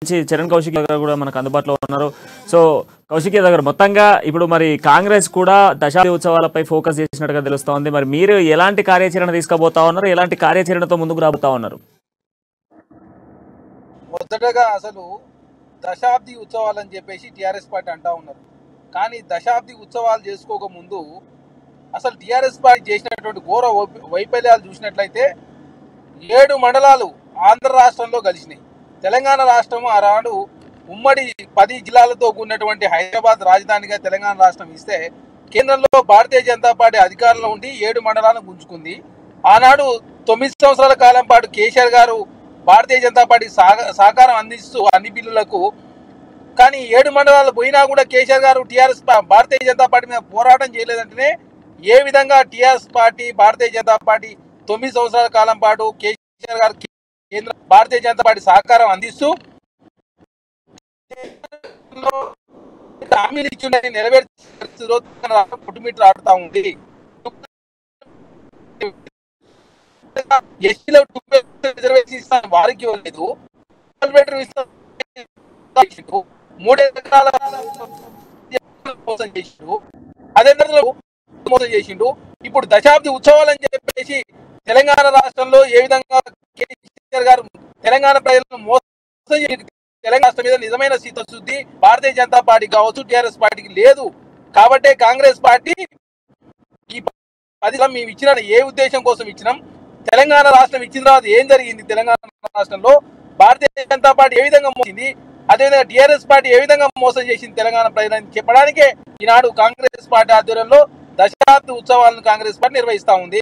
చరణ్ కౌశిక్ గారు కూడా మనకు అందుబాటులో ఉన్నారు. సో కౌశిక్ గారు మొత్తంగా ఇప్పుడు మరి కాంగ్రెస్ కూడా దశాబ్ది ఉత్సవాలపై ఫోకస్ చేసినట్టుగా తెలుస్తోంది. మరి మీరు ఎలాంటి కార్యాచరణ తీసుకుపోతా ఉన్నారు, ఎలాంటి కార్యాచరణతో ముందుకు రాబోతా ఉన్నారు? మొదటగా అసలు దశాబ్ది ఉత్సవాలు అని చెప్పేసి టీఆర్ఎస్ పార్టీ అంటా ఉన్నారు. కానీ దశాబ్ది ఉత్సవాలు చేసుకోక ముందు అసలు టీఆర్ఎస్ పార్టీ చేసినటువంటి ఘోర వైఫల్యాలు చూసినట్లయితే 7 మండలాలు ఆంధ్ర రాష్ట్రంలో కలిసినాయి. తెలంగాణ రాష్ట్రం ఆనాడు ఉమ్మడి 10 జిల్లాలతో కూడినటువంటి హైదరాబాద్ రాజధానిగా తెలంగాణ రాష్ట్రం ఇస్తే కేంద్రంలో భారతీయ జనతా పార్టీ అధికారంలో ఉండి 7 మండలాలను గుంజుకుంది. ఆనాడు 9 సంవత్సరాల కాలం పాటు కేసీఆర్ గారు భారతీయ జనతా పార్టీ సహకారం అందిస్తూ అన్ని బిల్లులకు, కానీ 7 మండలాలు పోయినా కూడా కేసీఆర్ గారు భారతీయ జనతా పార్టీ మీద పోరాటం చేయలేదంటేనే ఏ విధంగా TRS party Bharatiya Janata party 9 సంవత్సరాల కాలం పాటు కేసీఆర్ గారు కేంద్ర భారతీయ జనతా పార్టీ సహకారం అందిస్తూ హామీలు ఇచ్చి నెరవేర్చే పుట్టుమిట్లు ఆడుతూ ఉంది. ఎస్టీలో రిజర్వేషన్ ఇస్తాను వారికి ఇవ్వలేదు, 3 ఎకరాల మోసం చేసిండు, అదే మోసం చేసిండు. ఇప్పుడు దశాబ్ది ఉత్సవాలు అని చెప్పేసి తెలంగాణ రాష్ట్రంలో ఏ విధంగా కేసీఆర్ గారు తెలంగాణ ప్రజలను మోసం చేసి తెలంగాణ రాష్ట్రం మీద నిజమైన శీతశుద్ధి భారతీయ జనతా పార్టీ కావచ్చు టీఆర్ఎస్ పార్టీకి లేదు. కాబట్టి కాంగ్రెస్ పార్టీ ఈ 10 మేము ఇచ్చిన ఏ ఉద్దేశం కోసం ఇచ్చినాం, తెలంగాణ రాష్ట్రం ఇచ్చిన తర్వాత ఏం జరిగింది, తెలంగాణ రాష్ట్రంలో భారతీయ జనతా పార్టీ ఏ విధంగా మోసింది, అదేవిధంగా టీఆర్ఎస్ పార్టీ ఏ విధంగా మోసం చేసింది తెలంగాణ ప్రజలని చెప్పడానికే ఈనాడు కాంగ్రెస్ పార్టీ ఆధ్వర్యంలో దశాబ్ది ఉత్సవాలను కాంగ్రెస్ పార్టీ నిర్వహిస్తా ఉంది.